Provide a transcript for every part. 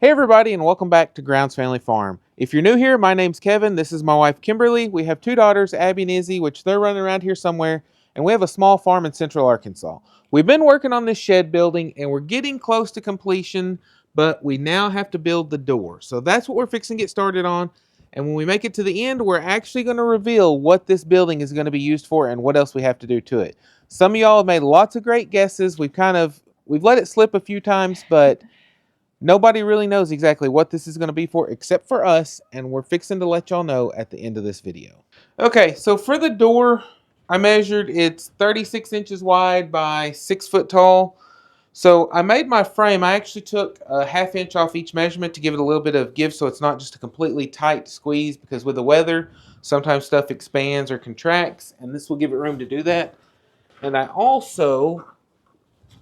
Hey everybody, and welcome back to Grounds Family Farm. If you're new here, my name's Kevin. This is my wife Kimberly. We have two daughters, Abby and Izzy, which they're running around here somewhere, and we have a small farm in central Arkansas. We've been working on this shed building and we're getting close to completion, but we now have to build the door. So that's what we're fixing to get started on. And when we make it to the end, we're actually going to reveal what this building is going to be used for and what else we have to do to it. Some of y'all have made lots of great guesses. We've let it slip a few times, but nobody really knows exactly what this is going to be for except for us, and we're fixing to let y'all know at the end of this video. Okay, so for the door, I measured it's 36 inches wide by 6 foot tall. So I made my frame. I actually took a ½ inch off each measurement to give it a little bit of give so it's not just a completely tight squeeze, because with the weather, sometimes stuff expands or contracts, and this will give it room to do that. And I also,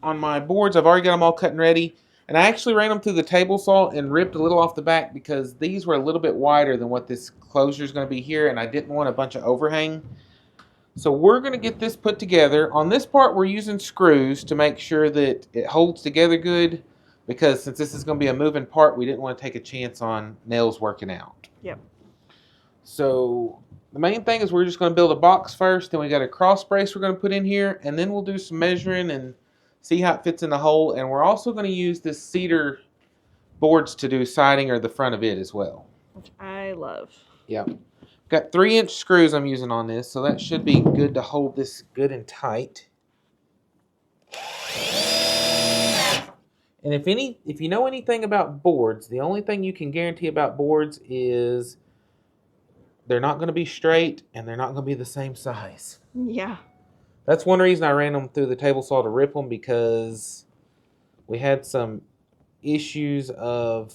on my boards, I've already got them all cut and ready. And I actually ran them through the table saw and ripped a little off the back because these were a little bit wider than what this closure is going to be here, and I didn't want a bunch of overhang. So we're going to get this put together. On this part, we're using screws to make sure that it holds together good, because since this is going to be a moving part, we didn't want to take a chance on nails working out. Yep. So the main thing is we're just going to build a box first, then we got a cross brace we're going to put in here, and then we'll do some measuring and see how it fits in the hole. And we're also going to use this cedar boards to do siding or the front of it as well. Which I love. Yep. Got 3-inch screws I'm using on this, so that should be good to hold this good and tight. And if you know anything about boards, the only thing you can guarantee about boards is they're not going to be straight and they're not going to be the same size. Yeah. That's one reason I ran them through the table saw to rip them, because we had some issues of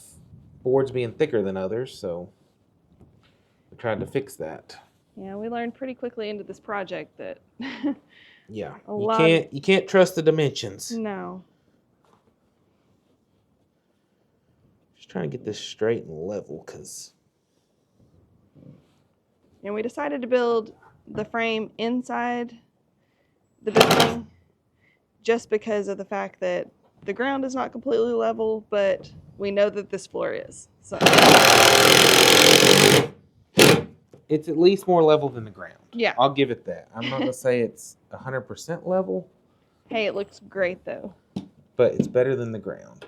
boards being thicker than others, so we tried to fix that. Yeah, we learned pretty quickly into this project that yeah, you can't trust the dimensions. No. Just trying to get this straight and level, and we decided to build the frame inside the building just because of the fact that the ground is not completely level, but we know that this floor is. So it's at least more level than the ground. Yeah. I'll give it that. I'm not going to say it's 100% level. Hey, it looks great though. But it's better than the ground.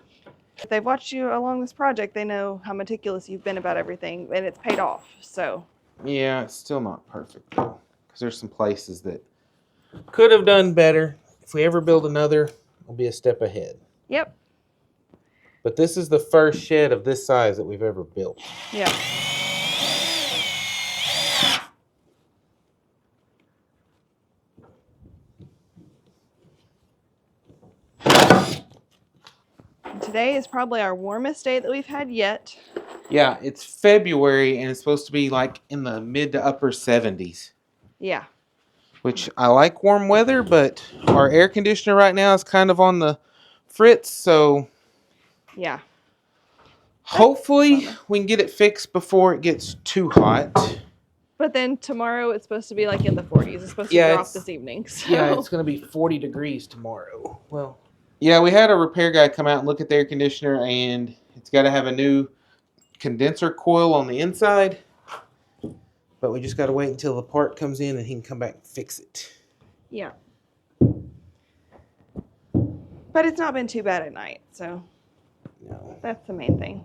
If they've watched you along this project, they know how meticulous you've been about everything, and it's paid off. So yeah, it's still not perfect though, because there's some places that could have done better. If we ever build another, we'll be a step ahead. Yep. But this is the first shed of this size that we've ever built. Yeah. And today is probably our warmest day that we've had yet. Yeah, it's February and it's supposed to be like in the mid to upper 70s. Yeah. Which I like warm weather, but our air conditioner right now is kind of on the fritz, so yeah. Hopefully we can get it fixed before it gets too hot. But then tomorrow it's supposed to be like in the 40s. It's supposed to drop this evening. So. Yeah, it's going to be 40 degrees tomorrow. Well, yeah, we had a repair guy come out and look at the air conditioner, and it's got to have a new condenser coil on the inside. But we just got to wait until the part comes in and he can come back and fix it. Yeah. But it's not been too bad at night, so no, that's the main thing.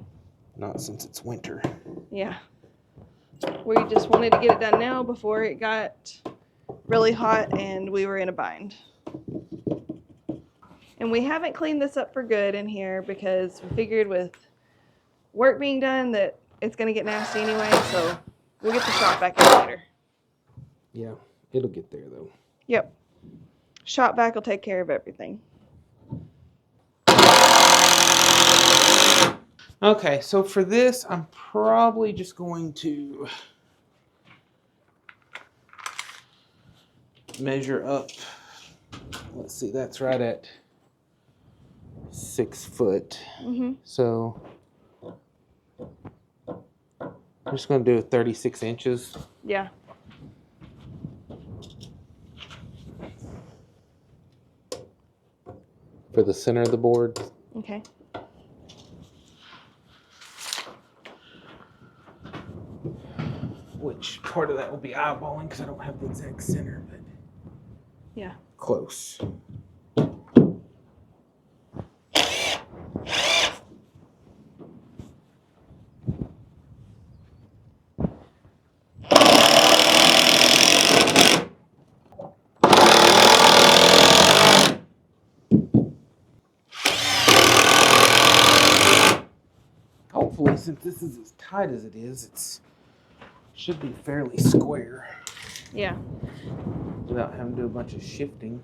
Not since it's winter. Yeah. We just wanted to get it done now before it got really hot and we were in a bind. And we haven't cleaned this up for good in here because we figured with work being done that it's going to get nasty anyway, so we'll get the shop back in later. Yeah, it'll get there though. Yep. Shop vac will take care of everything. Okay, so for this, I'm probably just going to measure up. Let's see, that's right at 6 foot. Mm-hmm. So I'm just going to do 36 inches. Yeah. For the center of the board. Okay. which part of that will be eyeballing because I don't have the exact center, but Yeah. close. Hopefully, since this is as tight as it is, it should be fairly square. Yeah. Without having to do a bunch of shifting.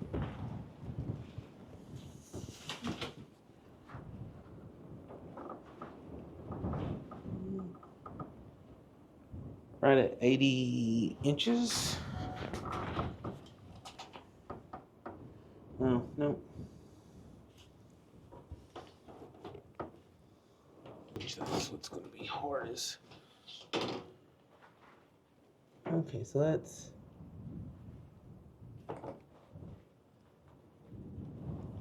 Right at 80 inches. Oh, no. That's what's going to be hard is. Okay, so that's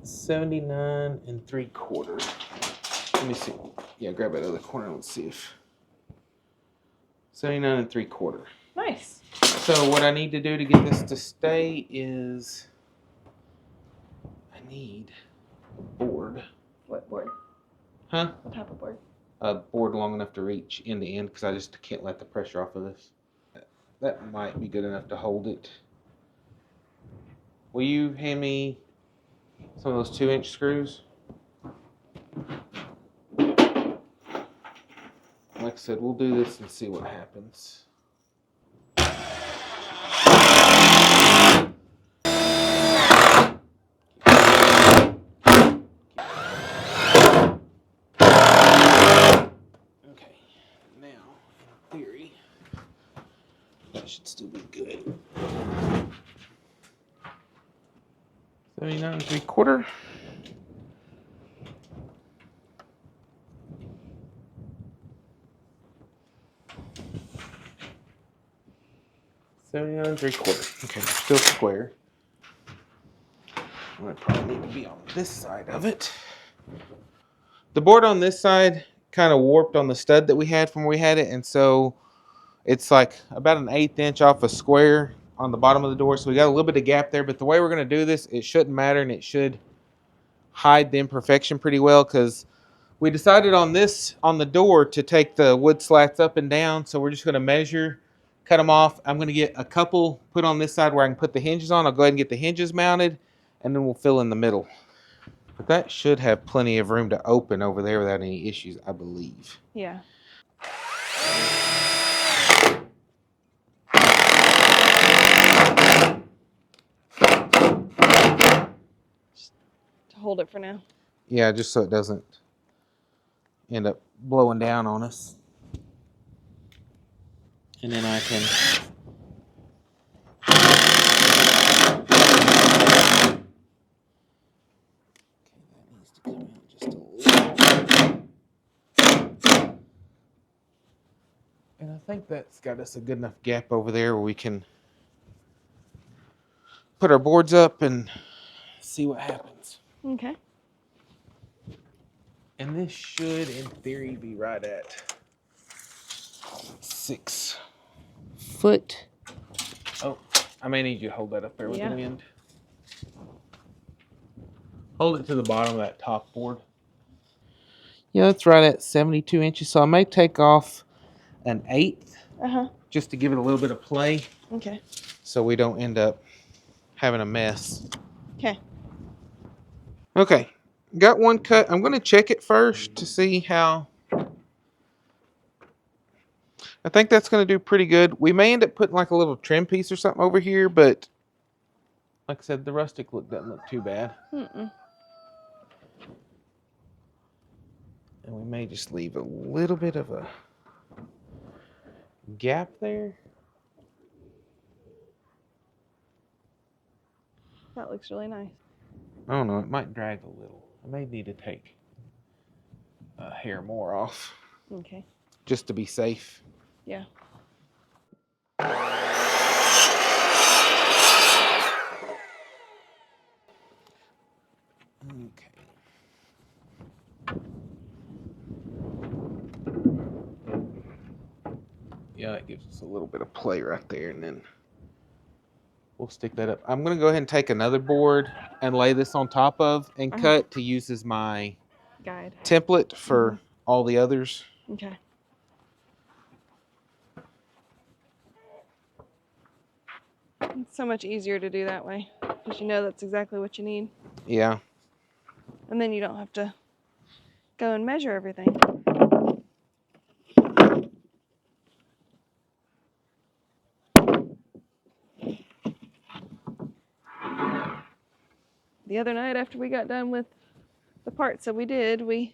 79 3/4. Let me see. Yeah, grab that other corner. Let's see if 79 3/4. Nice. So what I need to do to get this to stay is I need a board. What board? Huh? What type of board? A board long enough to reach end to end because I just can't let the pressure off of this. That might be good enough to hold it. Will you hand me some of those 2-inch screws? Like I said, we'll do this and see what happens. Okay, now, in theory, that should still be good. 79 3/4. $79 3/4. Okay, still square. I probably need to be on this side of it. The board on this side kind of warped on the stud that we had from where we had it, and so it's like about an 1/8 inch off a square on the bottom of the door. So we got a little bit of gap there, but the way we're going to do this, it shouldn't matter, and it should hide the imperfection pretty well because we decided on the door to take the wood slats up and down. So we're just going to measure, cut them off. I'm going to get a couple put on this side where I can put the hinges on. I'll go ahead and get the hinges mounted, and then we'll fill in the middle. But that should have plenty of room to open over there without any issues, I believe. Yeah. Just to hold it for now. Yeah, just so it doesn't end up blowing down on us. And then I can and I think that's got us a good enough gap over there where we can put our boards up and see what happens. Okay. And this should, in theory, be right at 6 foot. Oh, I may need you to hold that up there with the wind. Hold it to the bottom of that top board. Yeah, that's right at 72 inches. So I may take off an 1/8 just to give it a little bit of play. Okay. So we don't end up having a mess. Okay. Okay. Got one cut. I'm going to check it first to see how. I think that's going to do pretty good. We may end up putting like a little trim piece or something over here, but like I said, the rustic look doesn't look too bad. Mm-mm. And we may just leave a little bit of a gap there. That looks really nice. I don't know. It might drag a little. I may need to take a hair more off. Okay. Just to be safe. Yeah. Okay. Yeah, that gives us a little bit of play right there, and then we'll stick that up. I'm going to go ahead and take another board and lay this on top of and cut to use as my guide template for all the others. Okay. It's so much easier to do that way because you know that's exactly what you need. Yeah. And then you don't have to go and measure everything. The other night after we got done with the parts that we did, we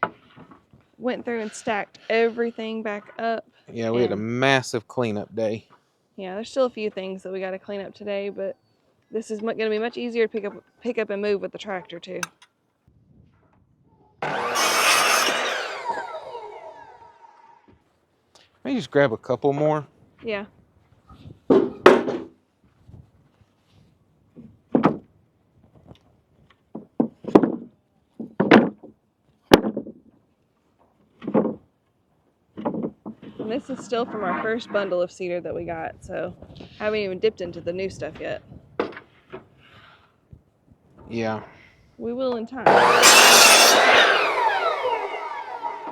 went through and stacked everything back up. Yeah, we had a massive cleanup day. Yeah, there's still a few things that we got to clean up today, but this is going to be much easier to pick up and move with the tractor too. Maybe just grab a couple more. Yeah. And this is still from our first bundle of cedar that we got, so I haven't even dipped into the new stuff yet. Yeah. We will in time.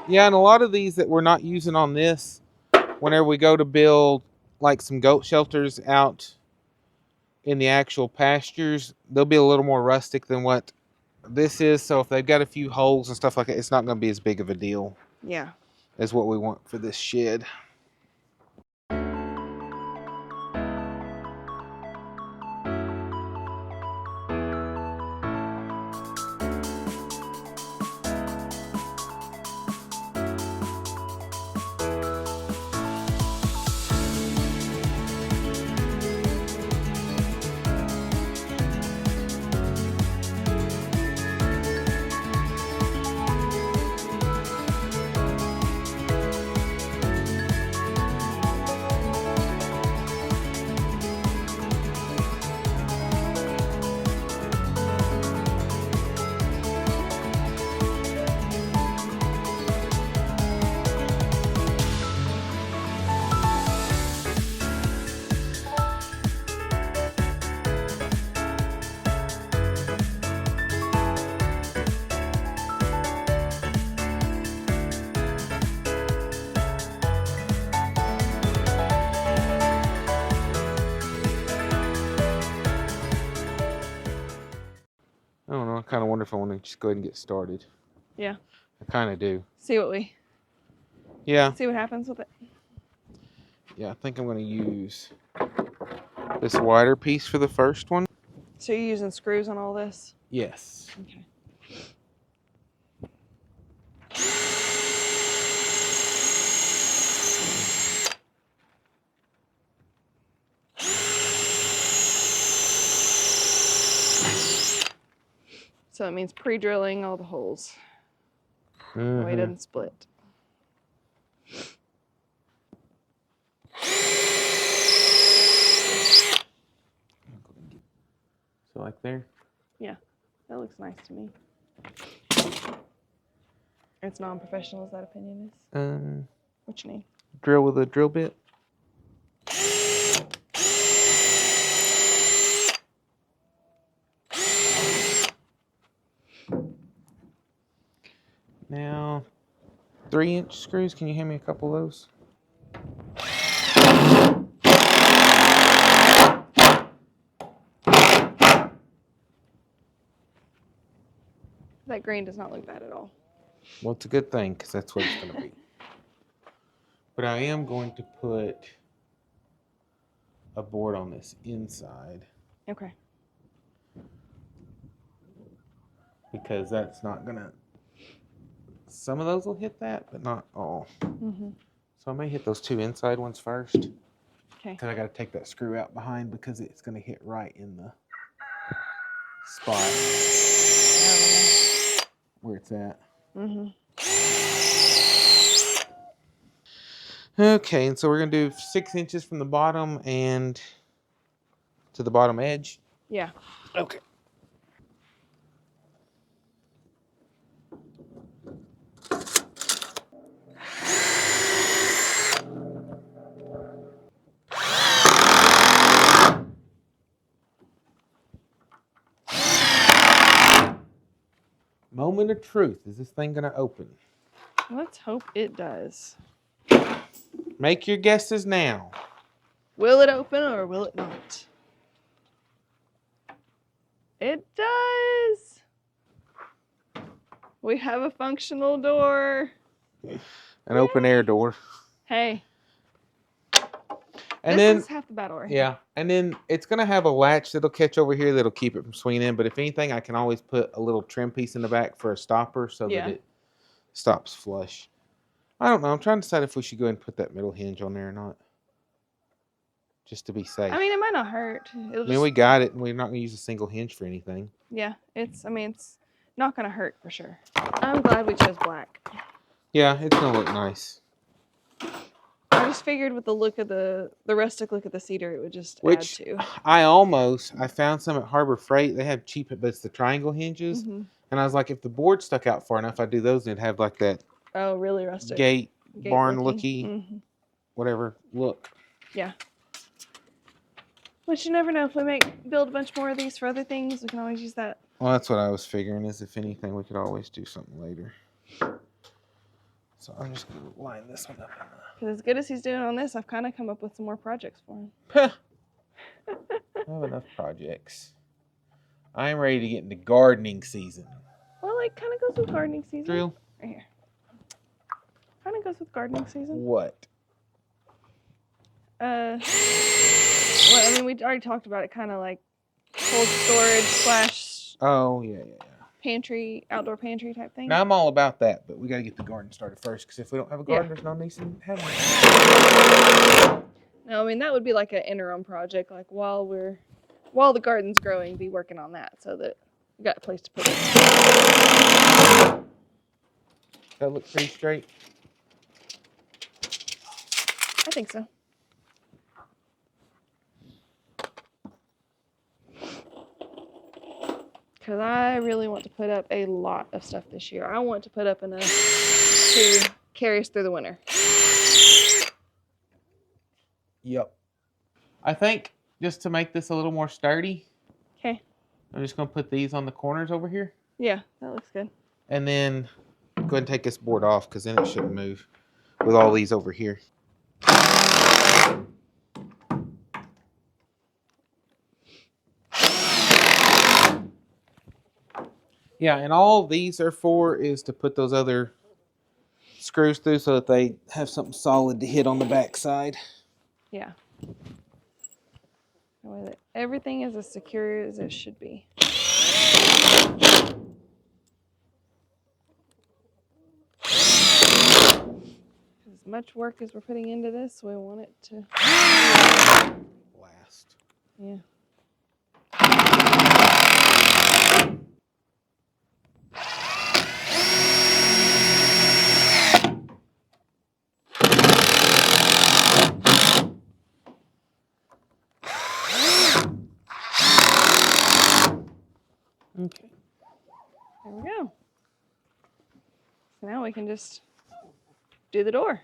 Yeah, and a lot of these that we're not using on this, whenever we go to build like some goat shelters out in the actual pastures, they'll be a little more rustic than what this is. So if they've got a few holes and stuff like that, it's not going to be as big of a deal. Yeah. As what we want for this shed. I don't know. I kind of wonder if I want to just go ahead and get started. Yeah. I kind of do. See what we... Yeah. See what happens with it. Yeah, I think I'm going to use this wider piece for the first one. So you're using screws on all this? Yes. Okay. So it means pre-drilling all the holes. The way it doesn't split. So like there? Yeah, that looks nice to me. It's non-professional as that opinion is. What you need? Drill with a drill bit. Now, 3-inch screws. Can you hand me a couple of those? That green does not look bad at all. Well, it's a good thing because that's what it's going to be. But I am going to put a board on this inside. Okay. Because that's not going to... Some of those will hit that, but not all. So I may hit those 2 inside ones first. Okay. Because I got to take that screw out behind because it's going to hit right in the spot where it's at. Okay, and so we're going to do 6 inches from the bottom and to the bottom edge. Yeah. Okay. Moment of truth. Is this thing going to open? Let's hope it does. Make your guesses now. Will it open or will it not? It does. We have a functional door. An open air door. Hey. And this then is half the battle right yeah, and then it's gonna have a latch that'll catch over here that'll keep it from swinging in. But if anything, I can always put a little trim piece in the back for a stopper so that it stops flush. I don't know. I'm trying to decide if we should go ahead and put that middle hinge on there or not, just to be safe. I mean, it might not hurt. We got it, and we're not gonna use a single hinge for anything. Yeah, it's not gonna hurt for sure. I'm glad we chose black. Yeah, it's gonna look nice. I just figured with the look of the rustic look of the cedar, it would just add to. I found some at Harbor Freight. They have cheap, but it's the triangle hinges. Mm-hmm. And I was like, if the board stuck out far enough, I'd do those, and it'd have like that. Oh, really rustic. Gate barn looky, mm-hmm. whatever look. Yeah. But you never know. If we build a bunch more of these for other things, we can always use that. Well, that's what I was figuring. Is if anything, we could always do something later. So I'm just gonna line this one up. Because as good as he's doing on this, I've kind of come up with some more projects for him. I have enough projects. I'm ready to get into gardening season. Well, it kind of goes with gardening season. Drill. Right here. Kind of goes with gardening season. What? Well, I mean, we already talked about it. Kind of like cold storage / Oh yeah. pantry, outdoor pantry type thing. Now I'm all about that, but we got to get the garden started first. Because if we don't have a garden, there's no need in having it. No, I mean that would be like an interim project. Like while the garden's growing, be working on that so that we got a place to put it. That look pretty straight. I think so. Because I really want to put up a lot of stuff this year. I want to put up enough to carry us through the winter. Yep. I think just to make this a little more sturdy, okay, I'm just going to put these on the corners over here. Yeah, that looks good. And then go ahead and take this board off because then it shouldn't move with all these over here. Yeah, and all these are for is to put those other screws through so that they have something solid to hit on the back side. Yeah. That way that everything is as secure as it should be. As much work as we're putting into this, we want it to last. Yeah. Okay. There we go. So now we can just do the door.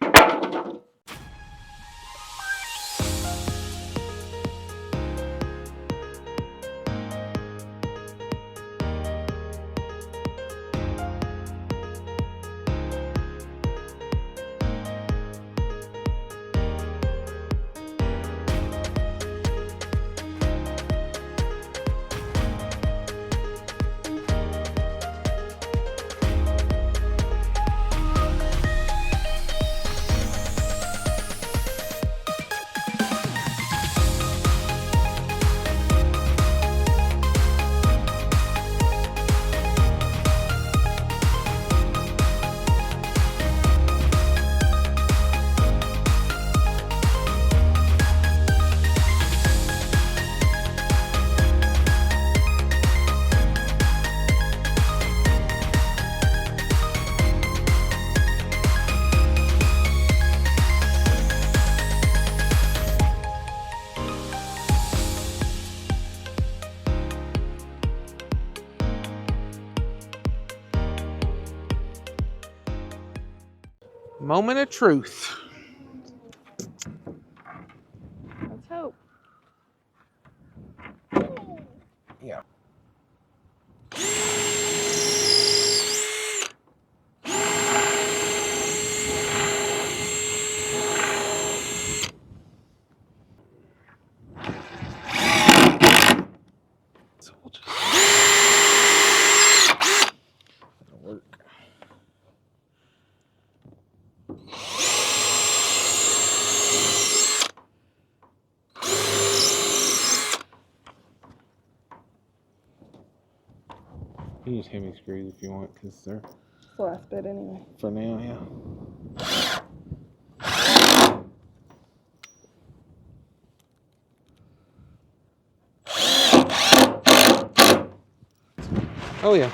Moment of truth. Let's hope. Yeah. You use hemi screws if you want, because they're It's the last bit anyway. for now, yeah. Oh yeah.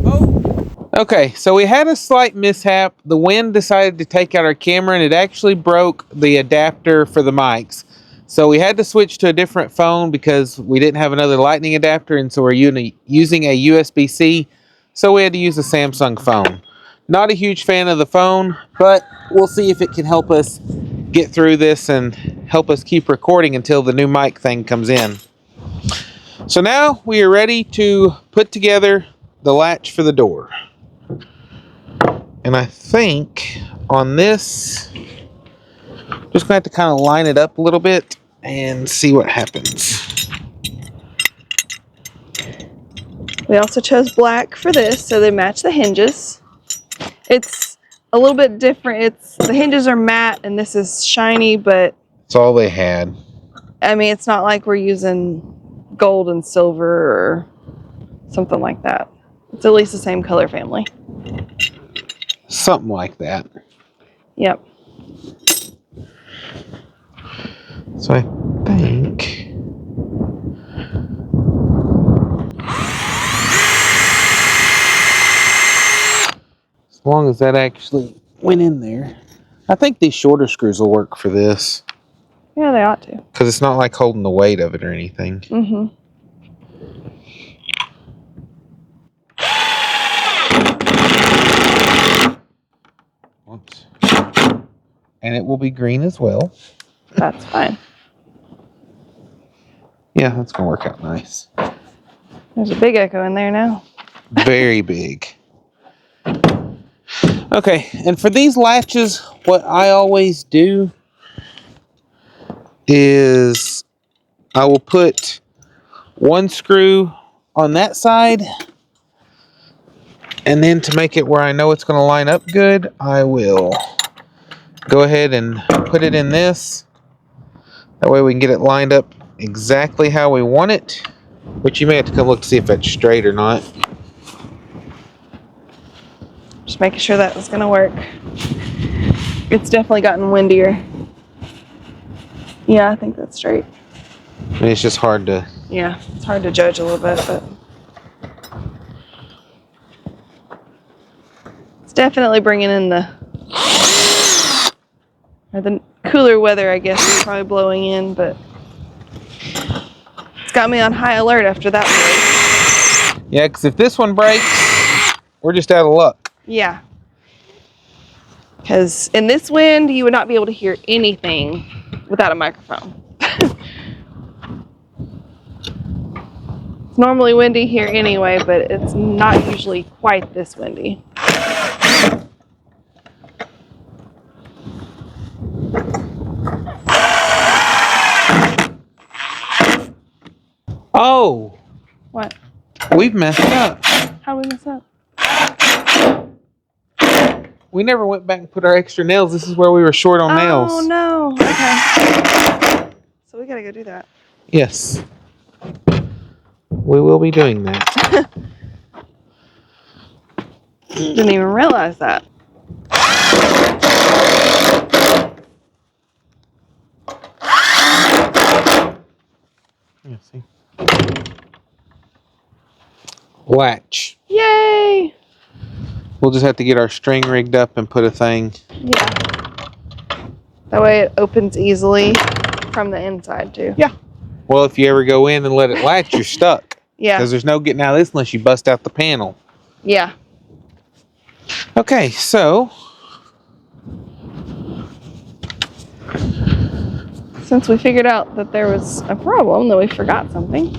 Oh. Okay, so we had a slight mishap. The wind decided to take out our camera, and it actually broke the adapter for the mics. So we had to switch to a different phone because we didn't have another lightning adapter, and so we're using a USB-C. So we had to use a Samsung phone. Not a huge fan of the phone, but we'll see if it can help us get through this and help us keep recording until the new mic thing comes in. So now we are ready to put together the latch for the door. And I think on this, just gonna have to kind of line it up a little bit and see what happens. We also chose black for this, so they match the hinges. It's a little bit different. The hinges are matte and this is shiny, but That's all they had. I mean, it's not like we're using gold and silver or something like that. It's at least the same color family. Something like that. Yep. So I think as long as that actually went in there, I think these shorter screws will work for this. Yeah, they ought to. Because it's not like holding the weight of it or anything. Mm-hmm. Whoops. And it will be green as well. That's fine. Yeah, that's going to work out nice. There's a big echo in there now. Very big. Okay, and for these latches, what I always do is I will put one screw on that side, and then to make it where I know it's going to line up good, I will go ahead and put it in this. That way we can get it lined up exactly how we want it, which you may have to come look to see if that's straight or not. Just making sure that was going to work. It's definitely gotten windier. Yeah, I think that's straight. I mean, it's just hard to... Yeah, it's hard to judge a little bit, but it's definitely bringing in the cooler weather, I guess, is probably blowing in, but it's got me on high alert after that break. Yeah, because if this one breaks, we're just out of luck. Yeah. Because in this wind, you would not be able to hear anything without a microphone. It's normally windy here anyway, but it's not usually quite this windy. Oh! What? We've messed up. How did we mess up? We never went back and put our extra nails. This is where we were short on nails. Oh, no. Okay. So we gotta go do that. Yes. We will be doing that. Didn't even realize that. Yeah, see. Latch. Yay! We'll just have to get our string rigged up and put a thing. Yeah. That way it opens easily from the inside too. Yeah. Well, if you ever go in and let it latch, you're stuck. Yeah. Because there's no getting out of this unless you bust out the panel. Yeah. Okay, so Since we figured out that there was a problem, that we forgot something.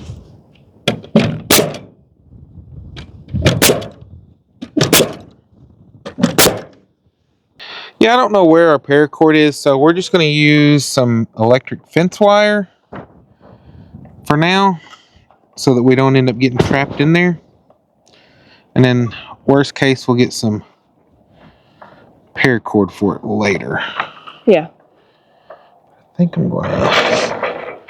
yeah, I don't know where our paracord is, so we're just going to use some electric fence wire for now so that we don't end up getting trapped in there. And then, worst case, we'll get some paracord for it later. Yeah. I think I'm going to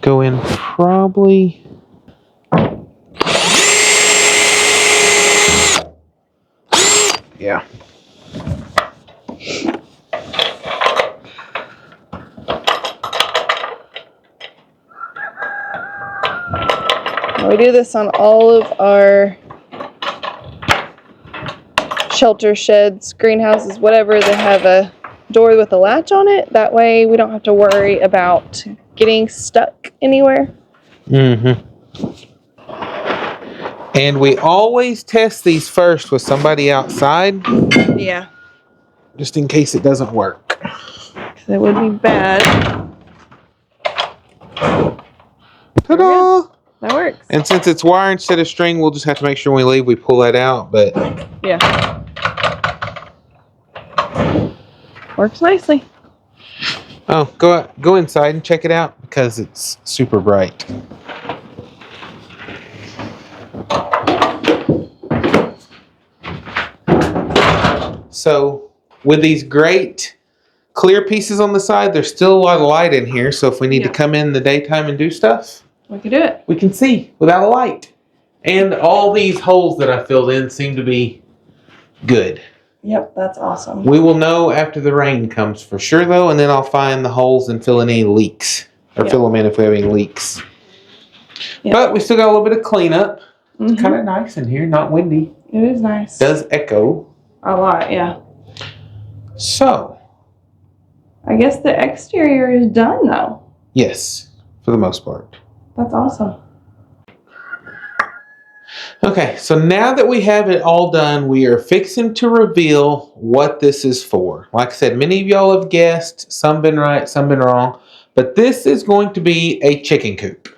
go in probably We do this on all of our shelter sheds, greenhouses, whatever. They have a door with a latch on it. That way we don't have to worry about getting stuck anywhere. Mm-hmm. And we always test these first with somebody outside. Yeah. Just in case it doesn't work. Because it would be bad. Ta-da! That works. And since it's wire instead of string, we'll just have to make sure when we leave we pull that out. But yeah. Works nicely. Oh, go inside and check it out because it's super bright. So with these great clear pieces on the side, there's still a lot of light in here. So if we need to come in the daytime and do stuff, we can do it. We can see without a light. And all these holes that I filled in seem to be good. Yep, that's awesome. We will know after the rain comes for sure, though, and then I'll find the holes and fill in any leaks. Or fill them in if we have any leaks. Yep. But we still got a little bit of cleanup. Mm-hmm. It's kind of nice in here, not windy. It is nice. Does echo. A lot, yeah. So. I guess the exterior is done, though. Yes, for the most part. That's awesome. Okay, so now that we have it all done, we are fixing to reveal what this is for. Like I said, many of y'all have guessed. Some been right, some been wrong. But this is going to be a chicken coop.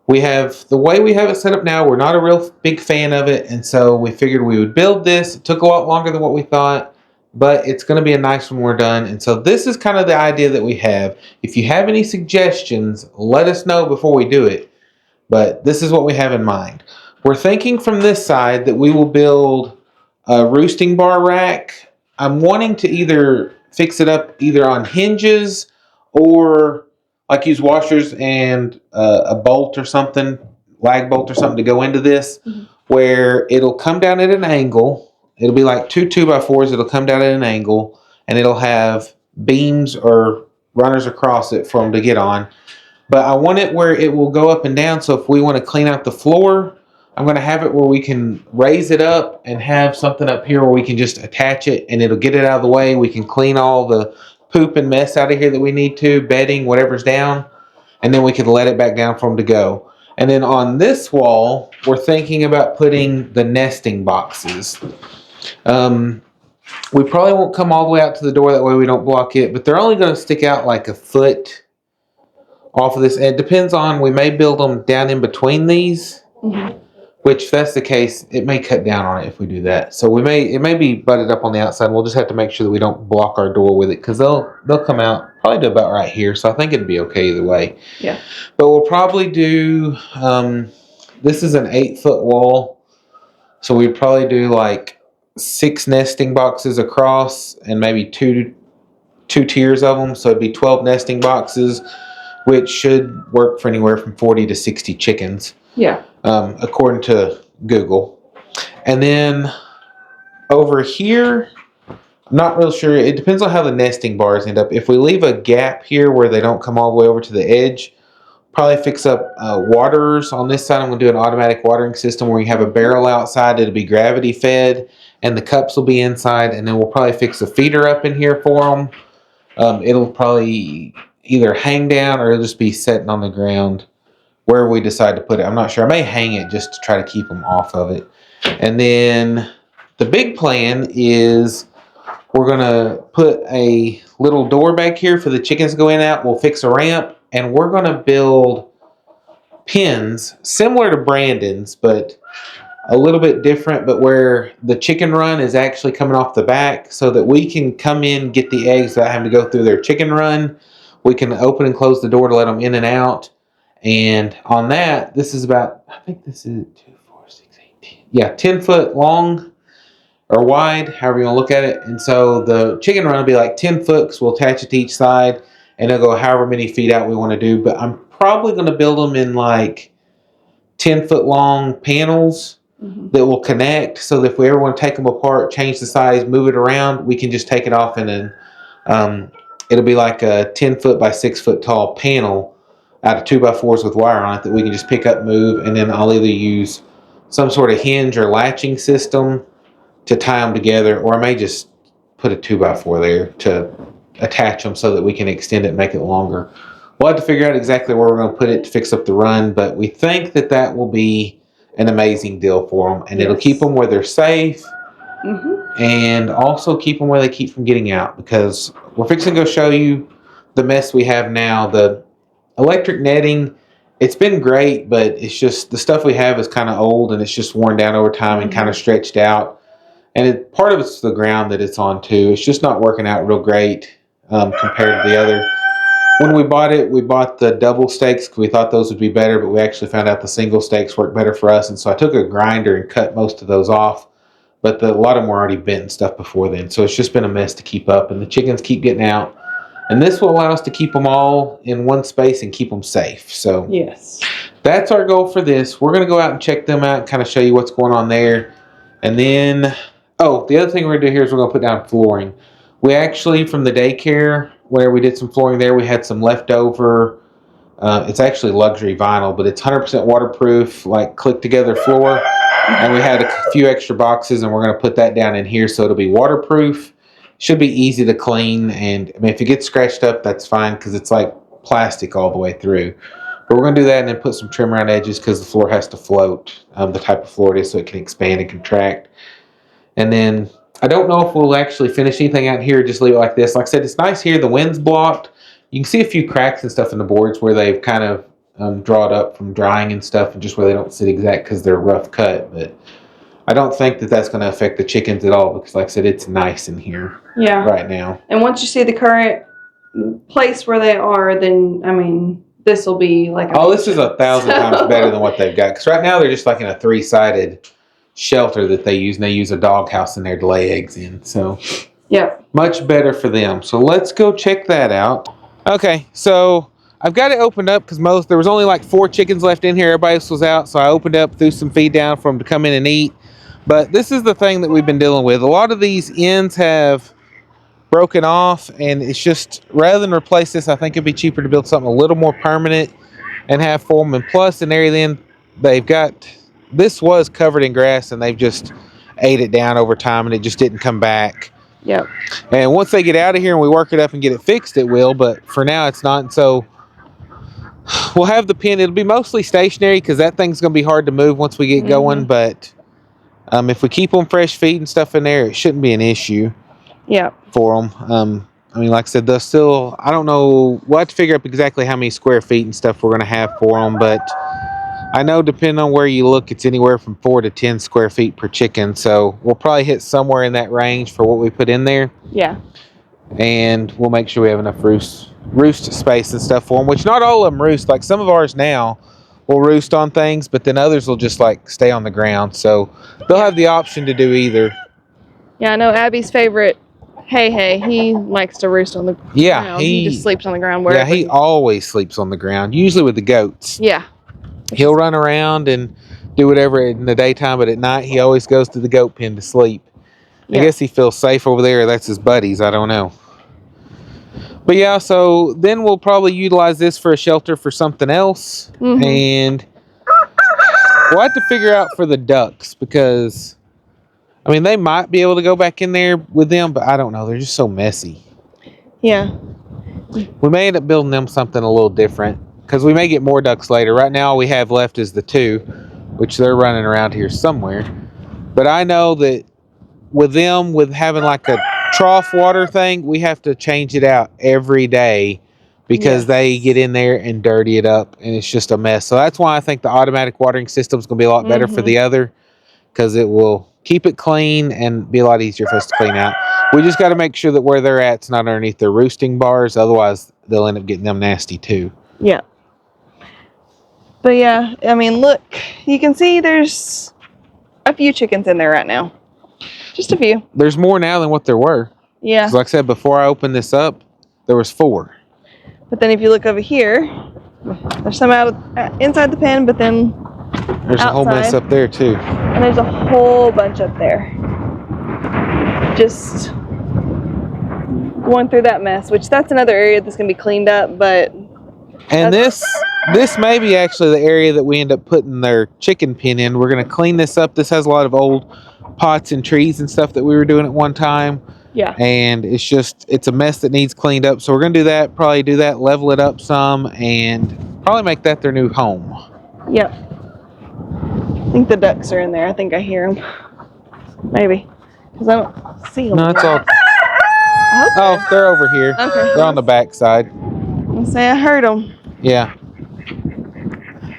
The way we have it set up now, we're not a real big fan of it. And so we figured we would build this. It took a lot longer than what we thought. But it's going to be a nice when we're done. And so this is kind of the idea that we have. If you have any suggestions, let us know before we do it. But this is what we have in mind. We're thinking from this side that we will build a roosting bar rack. I'm wanting to either fix it up either on hinges or like use washers and a bolt or something, lag bolt or something to go into this, where it'll come down at an angle. It'll be like two 2x4s. It'll come down at an angle, and it'll have beams or runners across it for them to get on. But I want it where it will go up and down, so if we want to clean out the floor, I'm going to have it where we can raise it up and have something up here where we can just attach it, and it'll get it out of the way. We can clean all the poop and mess out of here that we need to, bedding, whatever's down, and then we can let it back down for them to go. And then on this wall, we're thinking about putting the nesting boxes. We probably won't come all the way out to the door, that way we don't block it, but they're only going to stick out like a foot off of this. And it depends on, we may build them down in between these, which if that's the case, it may cut down on it if we do that. So it may be butted up on the outside. We'll just have to make sure that we don't block our door with it, because they'll come out probably to about right here. So I think it'd be okay either way. Yeah. But we'll probably do, this is an 8-foot wall. So we'd probably do like 6 nesting boxes across and maybe two tiers of them. So it'd be 12 nesting boxes, which should work for anywhere from 40 to 60 chickens. Yeah. According to Google. And then over here, I'm not real sure. It depends on how the nesting bars end up. If we leave a gap here where they don't come all the way over to the edge, probably fix up waterers on this side. I'm going to do an automatic watering system where you have a barrel outside. It'll be gravity fed, and the cups will be inside. And then we'll probably fix a feeder up in here for them. It'll probably either hang down or it'll just be sitting on the ground where we decide to put it. I'm not sure. I may hang it just to try to keep them off of it. And then the big plan is we're going to put a little door back here for the chickens to go in and out. We'll fix a ramp, and we're going to build pens similar to Brandon's, but a little bit different, but where the chicken run is actually coming off the back so that we can come in, get the eggs without having to go through their chicken run. We can open and close the door to let them in and out. And on that, this is about, I think this is 2, 4, 6, 8, 10. Yeah, 10 foot long or wide, however you want to look at it. And so the chicken run will be like 10 foot, because we'll attach it to each side, and it'll go however many feet out we want to do. But I'm probably going to build them in like 10 foot long panels that will connect, so that if we ever want to take them apart, change the size, move it around, we can just take it off, and then it'll be like a 10 foot by 6 foot tall panel out of 2x4s with wire on it that we can just pick up, move, and then I'll either use some sort of hinge or latching system to tie them together, or I may just put a 2x4 there to attach them so that we can extend it and make it longer. We'll have to figure out exactly where we're going to put it to fix up the run, but we think that that will be an amazing deal for them, and it'll keep them where they're safe, and also keep them where they keep from getting out, because we're fixing to go show you the mess we have now. The electric netting, it's been great, but it's just the stuff we have is kind of old and it's just worn down over time and kind of stretched out. And part of it's the ground that it's on too. It's just not working out real great compared to the other. When we bought it, we bought the double stakes because we thought those would be better, but we actually found out the single stakes work better for us. And so I took a grinder and cut most of those off. But a lot of them were already bent and stuff before then. So it's just been a mess to keep up. And the chickens keep getting out. And this will allow us to keep them all in one space and keep them safe. So that's our goal for this. We're going to go out and check them out and kind of show you what's going on there. And then, the other thing we're going to do here is we're going to put down flooring. We actually, from the daycare, where we did some flooring there, we had some leftover. It's actually luxury vinyl, but it's 100% waterproof, like click-together floor. And we had a few extra boxes, and we're going to put that down in here so it'll be waterproof. Should be easy to clean, and I mean, if it gets scratched up, that's fine because it's like plastic all the way through. But we're going to do that and then put some trim around edges because the floor has to float, the type of floor it is, so it can expand and contract. And then I don't know if we'll actually finish anything out here, just leave it like this. Like I said, it's nice here. The wind's blocked. You can see a few cracks and stuff in the boards where they've kind of drawn up from drying and stuff, and just where they don't sit exact because they're rough cut. But I don't think that that's going to affect the chickens at all because, like I said, it's nice in here right now. And once you see the current place where they are, then, I mean, this will be like this is 1,000 times better than what they've got. Because right now they're just like in a 3-sided shelter that they use, and they use a doghouse in there to lay eggs in. So much better for them. So let's go check that out. Okay, so I've got it opened up because there was only like 4 chickens left in here. Everybody else was out, so I opened up, threw some feed down for them to come in and eat. But this is the thing that we've been dealing with. A lot of these ends have broken off, and it's just, rather than replace this, I think it'd be cheaper to build something a little more permanent and have for them. And plus, in area then, they've got, this was covered in grass, and they've just ate it down over time, and it just didn't come back. And once they get out of here and we work it up and get it fixed, it will. But for now, it's not. And so we'll have the pen. It'll be mostly stationary because that thing's going to be hard to move once we get going. But if we keep them fresh feed and stuff in there, it shouldn't be an issue for them. I mean, like I said, they'll still, I don't know, we'll have to figure out exactly how many square feet and stuff we're going to have for them. But I know depending on where you look, it's anywhere from 4 to 10 square feet per chicken. So we'll probably hit somewhere in that range for what we put in there. And we'll make sure we have enough roost space and stuff for them, which not all of them roost. Like some of ours now will roost on things, but then others will just like stay on the ground. So they'll have the option to do either. I know Abby's favorite, Hey, he likes to roost on the ground. He just sleeps on the ground. He always sleeps on the ground, usually with the goats. He'll run around and do whatever in the daytime, but at night he always goes to the goat pen to sleep. I guess he feels safe over there. That's his buddies. I don't know. But so then we'll probably utilize this for a shelter for something else. And we'll have to figure out for the ducks because, I mean, they might be able to go back in there with them, but I don't know. They're just so messy. We may end up building them something a little different because we may get more ducks later. Right now all we have left is the 2, which they're running around here somewhere. But I know that with them, with having like a trough water thing, we have to change it out every day because they get in there and dirty it up, and it's just a mess. So that's why I think the automatic watering system is going to be a lot better for the other, because it will keep it clean and be a lot easier for us to clean out. We just got to make sure that where they're at is not underneath their roosting bars. Otherwise, they'll end up getting them nasty too. But I mean, look, you can see there's a few chickens in there right now. Just a few. There's more now than what there were. Like I said, before I opened this up, there was 4. But then if you look over here, there's some inside the pen, but then there's outside, a whole mess up there too. And there's a whole bunch up there. Just going through that mess, which that's another area that's going to be cleaned up, but... And this This may be actually the area that we end up putting their chicken pen in. We're going to clean this up. This has a lot of old pots and trees and stuff that we were doing at one time. Yeah. And it's a mess that needs cleaned up. So we're going to do that, probably do that, level it up some, and probably make that their new home. Yep. I think the ducks are in there. I think I hear them. Maybe. Because I don't see them. No, it's all... Oh, they're over here. Okay. They're on the back side. I'll say I heard them. Yeah.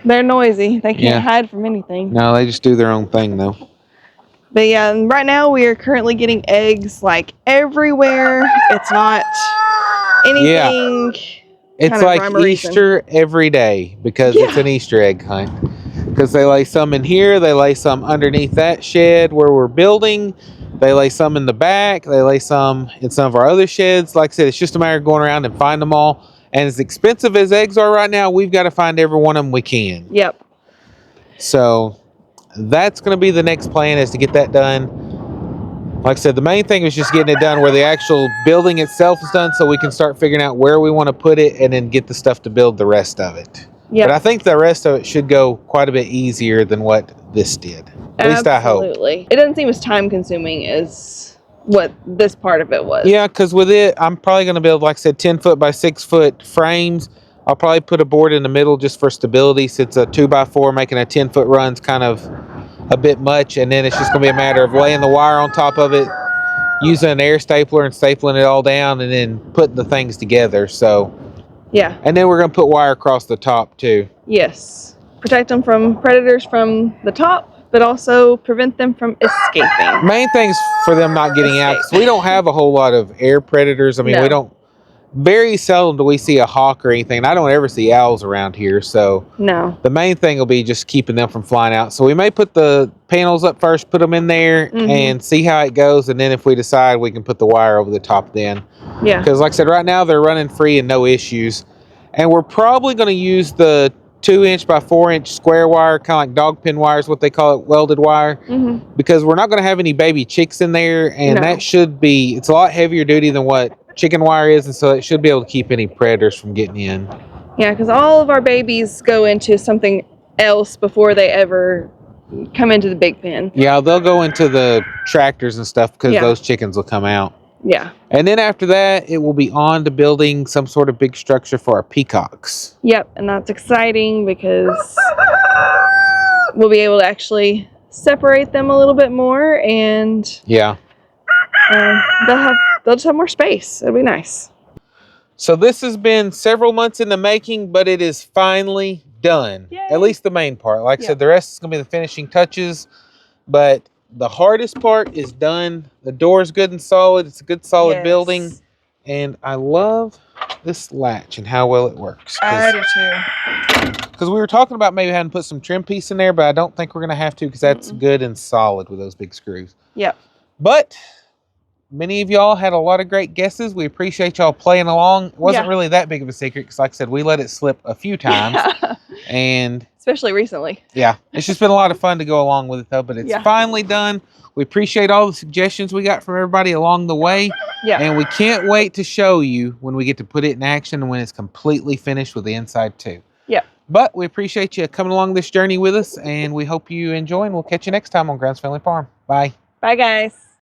They're noisy. They can't hide from anything. No, they just do their own thing, though. But yeah, and right now we are currently getting eggs like everywhere. It's not anything. It's like Easter every day because it's an Easter egg hunt. Because they lay some in here, they lay some underneath that shed where we're building, they lay some in the back, they lay some in some of our other sheds. Like I said, it's just a matter of going around and find them all. And as expensive as eggs are right now, we've got to find every one of them we can. Yep. So that's going to be the next plan, is to get that done. Like I said, the main thing is just getting it done where the actual building itself is done, so we can start figuring out where we want to put it and then get the stuff to build the rest of it. Yep. But I think the rest of it should go quite a bit easier than what this did. At least I hope. Absolutely. It doesn't seem as time consuming as what this part of it was. Yeah, because with it, I'm probably going to build, like I said, 10 foot by 6 foot frames. I'll probably put a board in the middle just for stability, since a 2x4 making a 10 foot run's kind of a bit much. And then it's just going to be a matter of laying the wire on top of it, using an air stapler and stapling it all down, and then putting the things together. So yeah. And then we're going to put wire across the top too. Yes. Protect them from predators from the top, but also prevent them from escaping. Main thing's for them not getting out, because we don't have a whole lot of air predators. I mean, we don't, very seldom do we see a hawk or anything. I don't ever see owls around here. So no. The main thing will be just keeping them from flying out. So we may put the panels up first, put them in there and see how it goes. And then if we decide, we can put the wire over the top then. Yeah. Because like I said, right now they're running free and no issues. And we're probably going to use the 2-inch by 4-inch square wire, kind of like dog pin wire is what they call it, welded wire. Because we're not going to have any baby chicks in there. And that should be, it's a lot heavier duty than what chicken wire is. And so it should be able to keep any predators from getting in. Yeah, because all of our babies go into something else before they ever come into the big pen. Yeah, they'll go into the tractors and stuff because those chickens will come out. Yeah. And then after that, it will be on to building some sort of big structure for our peacocks. Yep, and that's exciting because we'll be able to actually separate them a little bit more, and they'll just have more space. It'll be nice. So this has been several months in the making, but it is finally done. Yay. At least the main part. Like I said, the rest is going to be the finishing touches, but the hardest part is done. The door is good and solid. It's a good solid building. And I love this latch and how well it works. I do too. Because we were talking about maybe having to put some trim piece in there, but I don't think we're going to have to, because that's good and solid with those big screws. Yep. But many of y'all had a lot of great guesses. We appreciate y'all playing along. It wasn't really that big of a secret, because like I said, we let it slip a few times. And especially recently. Yeah. It's just been a lot of fun to go along with it, though. But it's finally done. We appreciate all the suggestions we got from everybody along the way. Yeah. And we can't wait to show you when we get to put it in action and when it's completely finished with the inside too. Yeah. But we appreciate you coming along this journey with us, and we hope you enjoy, and we'll catch you next time on Grounds Family Farm. Bye. Bye, guys.